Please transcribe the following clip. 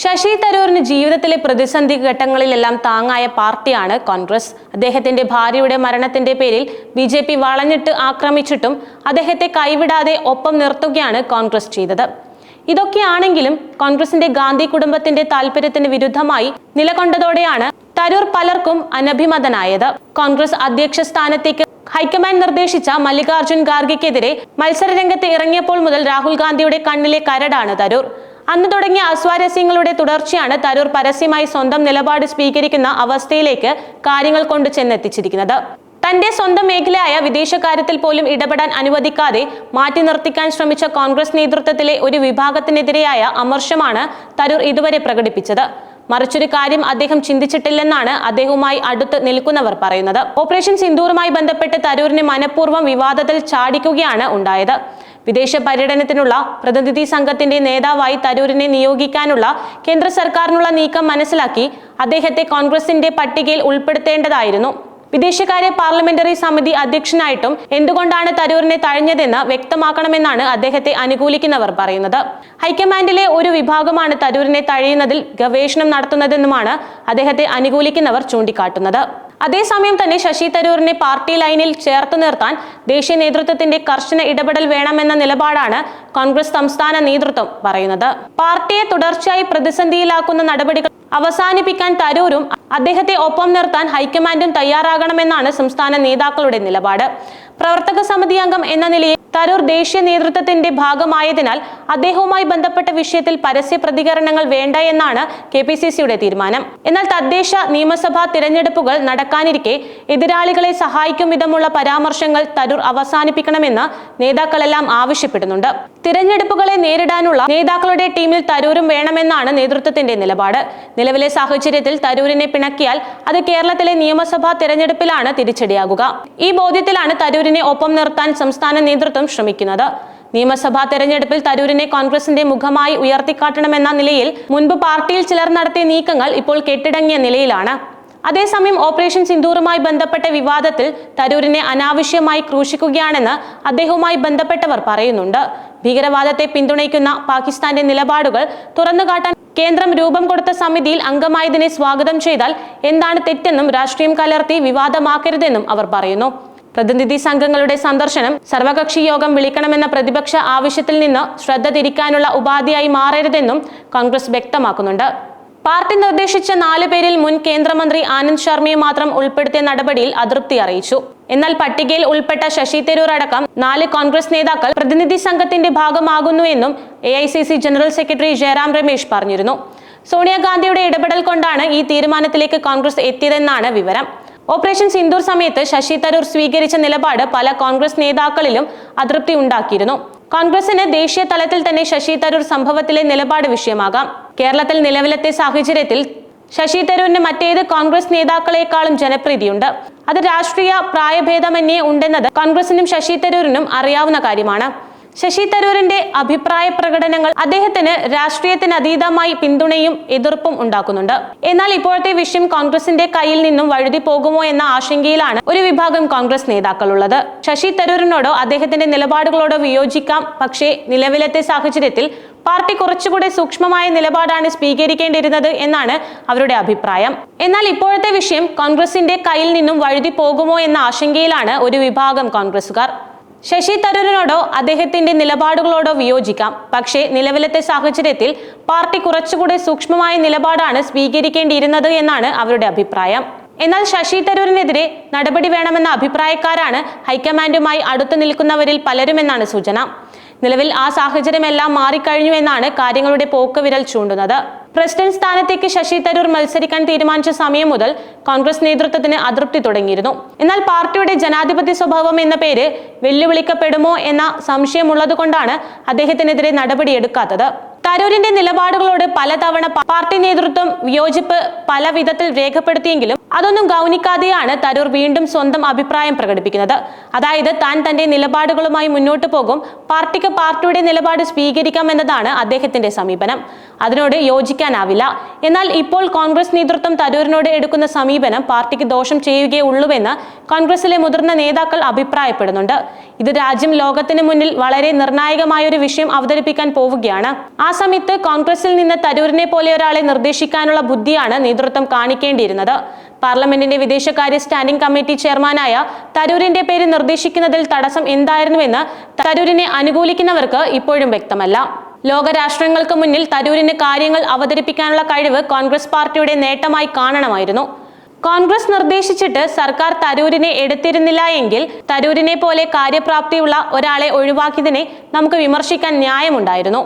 ശശി തരൂരിന് ജീവിതത്തിലെ പ്രതിസന്ധി ഘട്ടങ്ങളിലെല്ലാം താങ്ങായ പാർട്ടിയാണ് കോൺഗ്രസ്. അദ്ദേഹത്തിന്റെ ഭാര്യയുടെ മരണത്തിന്റെ പേരിൽ ബിജെപി വളഞ്ഞിട്ട് ആക്രമിച്ചിട്ടും അദ്ദേഹത്തെ കൈവിടാതെ ഒപ്പം നിർത്തുകയാണ് കോൺഗ്രസ് ചെയ്തത്. ഇതൊക്കെയാണെങ്കിലും കോൺഗ്രസിന്റെ ഗാന്ധി കുടുംബത്തിന്റെ താല്പര്യത്തിന് വിരുദ്ധമായി നിലകൊണ്ടതോടെയാണ് തരൂർ പലർക്കും അനഭിമതനായത്. കോൺഗ്രസ് അധ്യക്ഷ സ്ഥാനത്തേക്ക് ഹൈക്കമാൻഡ് നിർദ്ദേശിച്ച മല്ലികാർജുൻ ഖാർഗെക്കെതിരെ മത്സരരംഗത്ത് ഇറങ്ങിയപ്പോൾ മുതൽ രാഹുൽ ഗാന്ധിയുടെ കണ്ണിലെ കരടാണ് തരൂർ. അന്ന് തുടങ്ങിയ അസ്വാരസ്യങ്ങളുടെ തുടർച്ചയാണ് തരൂർ പരസ്യമായി സ്വന്തം നിലപാട് സ്വീകരിക്കുന്ന അവസ്ഥയിലേക്ക് കാര്യങ്ങൾ കൊണ്ടു ചെന്നെത്തിച്ചിരിക്കുന്നത്. തന്റെ സ്വന്തം മേഖലയായ വിദേശകാര്യത്തിൽ പോലും ഇടപെടാൻ അനുവദിക്കാതെ മാറ്റി നിർത്തിക്കാൻ ശ്രമിച്ച കോൺഗ്രസ് നേതൃത്വത്തിലെ ഒരു വിഭാഗത്തിനെതിരെയായ അമർഷമാണ് തരൂർ ഇതുവരെ പ്രകടിപ്പിച്ചത്. മറിച്ചൊരു കാര്യം അദ്ദേഹം ചിന്തിച്ചിട്ടില്ലെന്നാണ് അദ്ദേഹവുമായി അടുത്ത് നിൽക്കുന്നവർ പറയുന്നത്. ഓപ്പറേഷൻ സിന്ദൂറുമായി ബന്ധപ്പെട്ട് തരൂരിനെ മനഃപൂർവ്വം വിവാദത്തിൽ ചാടിക്കുകയാണ് ഉണ്ടായത്. വിദേശ പര്യടനത്തിനുള്ള പ്രതിനിധി സംഘത്തിന്റെ നേതാവായി തരൂരിനെ നിയോഗിക്കാനുള്ള കേന്ദ്ര സർക്കാരിനുള്ള നീക്കം മനസ്സിലാക്കി അദ്ദേഹത്തെ കോൺഗ്രസിന്റെ പട്ടികയിൽ ഉൾപ്പെടുത്തേണ്ടതായിരുന്നു. വിദേശകാര്യ പാർലമെന്ററി സമിതി അധ്യക്ഷനായിട്ടും എന്തുകൊണ്ടാണ് തരൂരിനെ തഴഞ്ഞതെന്ന് വ്യക്തമാക്കണമെന്നാണ് അദ്ദേഹത്തെ അനുകൂലിക്കുന്നവർ പറയുന്നത്. ഹൈക്കമാൻഡിലെ ഒരു വിഭാഗമാണ് തരൂരിനെ തഴയുന്നതിൽ ഗവേഷണം നടത്തുന്നതെന്നുമാണ് അദ്ദേഹത്തെ അനുകൂലിക്കുന്നവർ ചൂണ്ടിക്കാട്ടുന്നത്. അതേസമയം തന്നെ ശശി തരൂരിനെ പാർട്ടി ലൈനിൽ ചേർത്തു നിർത്താൻ ദേശീയ നേതൃത്വത്തിന്റെ കർശന ഇടപെടൽ വേണമെന്ന നിലപാടാണ് കോൺഗ്രസ് സംസ്ഥാന നേതൃത്വം പറയുന്നത്. പാർട്ടിയെ തുടർച്ചയായി പ്രതിസന്ധിയിലാക്കുന്ന നടപടികൾ അവസാനിപ്പിക്കാൻ തരൂരും അദ്ദേഹത്തെ ഒപ്പം നിർത്താൻ ഹൈക്കമാൻഡും തയ്യാറാകണമെന്നാണ് സംസ്ഥാന നേതാക്കളുടെ നിലപാട്. പ്രവർത്തക സമിതി അംഗം എന്ന നിലയിൽ തരൂർ ദേശീയ നേതൃത്വത്തിന്റെ ഭാഗമായതിനാൽ അദ്ദേഹവുമായി ബന്ധപ്പെട്ട വിഷയത്തിൽ പരസ്യ പ്രതികരണങ്ങൾ വേണ്ട എന്നാണ് KPCCയുടെ തീരുമാനം. എന്നാൽ തദ്ദേശ നിയമസഭാ തിരഞ്ഞെടുപ്പുകൾ നടക്കാനിരിക്കെ എതിരാളികളെ സഹായിക്കും വിധമുള്ള പരാമർശങ്ങൾ തരൂർ അവസാനിപ്പിക്കണമെന്ന് നേതാക്കളെല്ലാം ആവശ്യപ്പെടുന്നുണ്ട്. തിരഞ്ഞെടുപ്പുകളെ നേരിടാനുള്ള നേതാക്കളുടെ ടീമിൽ തരൂരും വേണമെന്നാണ് നേതൃത്വത്തിന്റെ നിലപാട്. നിലവിലെ സാഹചര്യത്തിൽ തരൂരിനെ പിണക്കിയാൽ അത് കേരളത്തിലെ നിയമസഭാ തിരഞ്ഞെടുപ്പിലാണ് തിരിച്ചടിയാകുക. ഈ ബോധ്യത്തിലാണ് തരൂരിനെ ഒപ്പം നിർത്താൻ സംസ്ഥാന നേതൃത്വം ശ്രമിക്കുന്നത്. നിയമസഭാ തെരഞ്ഞെടുപ്പിൽ തരൂരിനെ കോൺഗ്രസിന്റെ മുഖമായി ഉയർത്തിക്കാട്ടണമെന്ന നിലയിൽ മുൻപ് പാർട്ടിയിൽ ചിലർ നടത്തിയ നീക്കങ്ങൾ ഇപ്പോൾ കെട്ടടങ്ങിയ നിലയിലാണ്. അതേസമയം ഓപ്പറേഷൻ സിന്ദൂറുമായി ബന്ധപ്പെട്ട വിവാദത്തിൽ തരൂരിനെ അനാവശ്യമായി ക്രൂശിക്കുകയാണെന്ന് അദ്ദേഹവുമായി ബന്ധപ്പെട്ടവർ പറയുന്നുണ്ട്. ഭീകരവാദത്തെ പിന്തുണയ്ക്കുന്ന പാകിസ്ഥാന്റെ നിലപാടുകൾ തുറന്നുകാട്ടാൻ കേന്ദ്രം രൂപം കൊടുത്ത സമിതിയിൽ അംഗമായതിനെ സ്വാഗതം ചെയ്താൽ എന്താണ് തെറ്റെന്നും രാഷ്ട്രീയം കലർത്തി വിവാദമാക്കരുതെന്നും അവർ പറയുന്നു. പ്രതിനിധി സംഘങ്ങളുടെ സന്ദർശനം സർവകക്ഷി യോഗം വിളിക്കണമെന്ന പ്രതിപക്ഷ ആവശ്യത്തിൽ നിന്ന് ശ്രദ്ധ തിരിക്കാനുള്ള ഉപാധിയായി മാറരുതെന്നും കോൺഗ്രസ് വ്യക്തമാക്കുന്നുണ്ട്. പാർട്ടി നിർദ്ദേശിച്ച 4 പേരിൽ മുൻ കേന്ദ്രമന്ത്രി ആനന്ദ് ശർമ്മയെ മാത്രം ഉൾപ്പെടുത്തിയ നടപടിയിൽ അതൃപ്തി അറിയിച്ചു. എന്നാൽ പട്ടികയിൽ ഉൾപ്പെട്ട ശശി തരൂർ അടക്കം 4 കോൺഗ്രസ് നേതാക്കൾ പ്രതിനിധി സംഘത്തിന്റെ ഭാഗമാകുന്നുവെന്നും AICC general secretary Jairam Ramesh പറഞ്ഞിരുന്നു. സോണിയാഗാന്ധിയുടെ ഇടപെടൽ കൊണ്ടാണ് ഈ തീരുമാനത്തിലേക്ക് കോൺഗ്രസ് എത്തിയതെന്നാണ് വിവരം. ഓപ്പറേഷൻ സിന്ദൂർ സമയത്ത് ശശി തരൂർ സ്വീകരിച്ച നിലപാട് പല കോൺഗ്രസ് നേതാക്കളിലും അതൃപ്തി ഉണ്ടാക്കിയിരുന്നു. കോൺഗ്രസിന് ദേശീയ തലത്തിൽ തന്നെ ശശി തരൂർ സംഭവത്തിലെ നിലപാട് വിഷയമാകാം. കേരളത്തിൽ നിലവിലത്തെ സാഹചര്യത്തിൽ ശശി തരൂരിന് മറ്റേത് കോൺഗ്രസ് നേതാക്കളെക്കാളും ജനപ്രീതിയുണ്ട്. അത് രാഷ്ട്രീയ പ്രായഭേദമന്യേ ഉണ്ടെന്നത് കോൺഗ്രസിനും ശശി തരൂരിനും അറിയാവുന്ന കാര്യമാണ്. ശശി തരൂരിന്റെ അഭിപ്രായ പ്രകടനങ്ങൾ അദ്ദേഹത്തിന് രാഷ്ട്രീയത്തിന് അതീതമായി പിന്തുണയും എതിർപ്പും ഉണ്ടാക്കുന്നുണ്ട്. എന്നാൽ ഇപ്പോഴത്തെ വിഷയം കോൺഗ്രസിന്റെ കയ്യിൽ നിന്നും വഴുതി പോകുമോ എന്ന ആശങ്കയിലാണ് ഒരു വിഭാഗം കോൺഗ്രസ് നേതാക്കളുള്ളത്. ശശി തരൂരിനോടോ അദ്ദേഹത്തിന്റെ നിലപാടുകളോടോ വിയോജിക്കാം. പക്ഷേ നിലവിലത്തെ സാഹചര്യത്തിൽ പാർട്ടി കുറച്ചുകൂടെ സൂക്ഷ്മമായ നിലപാടാണ് സ്വീകരിക്കേണ്ടിയിരുന്നത് എന്നാണ് അവരുടെ അഭിപ്രായം. എന്നാൽ ഇപ്പോഴത്തെ വിഷയം കോൺഗ്രസിന്റെ കയ്യിൽ നിന്നും വഴുതി പോകുമോ എന്ന ആശങ്കയിലാണ് ഒരു വിഭാഗം കോൺഗ്രസുകാർ. ശശി തരൂരിനോടോ അദ്ദേഹത്തിന്റെ നിലപാടുകളോടോ വിയോജിക്കാം. പക്ഷേ നിലവിലത്തെ സാഹചര്യത്തിൽ പാർട്ടി കുറച്ചുകൂടി സൂക്ഷ്മമായ നിലപാടാണ് സ്വീകരിക്കേണ്ടിയിരുന്നത് എന്നാണ് അവരുടെ അഭിപ്രായം. എന്നാൽ ശശി തരൂരിനെതിരെ നടപടി വേണമെന്ന അഭിപ്രായക്കാരാണ് ഹൈക്കമാൻഡുമായി അടുത്തു നിൽക്കുന്നവരിൽ പലരുമെന്നാണ് സൂചന. നിലവിൽ ആ സാഹചര്യമെല്ലാം മാറിക്കഴിഞ്ഞു എന്നാണ് കാര്യങ്ങളുടെ പോക്ക് വിരൽ ചൂണ്ടുന്നത്. പ്രസിഡന്റ് സ്ഥാനത്തേക്ക് ശശി തരൂർ മത്സരിക്കാൻ തീരുമാനിച്ച സമയം മുതൽ കോൺഗ്രസ് നേതൃത്വത്തിന് അതൃപ്തി തുടങ്ങിയിരുന്നു. എന്നാൽ പാർട്ടിയുടെ ജനാധിപത്യ സ്വഭാവം എന്ന പേര് വെല്ലുവിളിക്കപ്പെടുമോ എന്ന സംശയമുള്ളതുകൊണ്ടാണ് അദ്ദേഹത്തിനെതിരെ നടപടിയെടുക്കാത്തത്. തരൂരിന്റെ നിലപാടുകളോട് പലതവണ പാർട്ടി നേതൃത്വം വിയോജിപ്പ് പല വിധത്തിൽ രേഖപ്പെടുത്തിയെങ്കിലും അതൊന്നും ഗൗനിക്കാതെയാണ് തരൂർ വീണ്ടും സ്വന്തം അഭിപ്രായം പ്രകടിപ്പിക്കുന്നത്. അതായത് താൻ തന്റെ നിലപാടുകളുമായി മുന്നോട്ട് പോകും, പാർട്ടിക്ക് പാർട്ടിയുടെ നിലപാട് സ്വീകരിക്കാം എന്നതാണ് അദ്ദേഹത്തിന്റെ സമീപനം. അതിനോട് യോജിക്കാനാവില്ല. എന്നാൽ ഇപ്പോൾ കോൺഗ്രസ് നേതൃത്വം തരൂരിനോട് എടുക്കുന്ന സമീപനം പാർട്ടിക്ക് ദോഷം ചെയ്യുകയുള്ളൂവെന്ന് കോൺഗ്രസിലെ മുതിർന്ന നേതാക്കൾ അഭിപ്രായപ്പെടുന്നുണ്ട്. ഇത് രാജ്യം ലോകത്തിന് മുന്നിൽ വളരെ നിർണായകമായ ഒരു വിഷയം അവതരിപ്പിക്കാൻ പോവുകയാണ്. ആ സമയത്ത് കോൺഗ്രസിൽ നിന്ന് തരൂരിനെ പോലെ ഒരാളെ നിർദ്ദേശിക്കാനുള്ള ബുദ്ധിയാണ് നേതൃത്വം കാണിക്കേണ്ടിയിരുന്നത്. പാർലമെന്റിന്റെ വിദേശകാര്യ സ്റ്റാൻഡിംഗ് കമ്മിറ്റി ചെയർമാനായ തരൂരിന്റെ പേര് നിർദ്ദേശിക്കുന്നതിൽ തടസ്സം എന്തായിരുന്നുവെന്ന് തരൂരിനെ അനുകൂലിക്കുന്നവർക്ക് ഇപ്പോഴും വ്യക്തമല്ല. ലോകരാഷ്ട്രങ്ങൾക്ക് മുന്നിൽ തരൂരിന് കാര്യങ്ങൾ അവതരിപ്പിക്കാനുള്ള കഴിവ് കോൺഗ്രസ് പാർട്ടിയുടെ നേട്ടമായി കാണണമായിരുന്നു. കോൺഗ്രസ് നിർദ്ദേശിച്ചിട്ട് സർക്കാർ തരൂരിനെ എടുത്തിരുന്നില്ല എങ്കിൽ തരൂരിനെ പോലെ കാര്യപ്രാപ്തിയുള്ള ഒരാളെ ഒഴിവാക്കിയതിനെ നമുക്ക് വിമർശിക്കാൻ ന്യായമുണ്ടായിരുന്നു.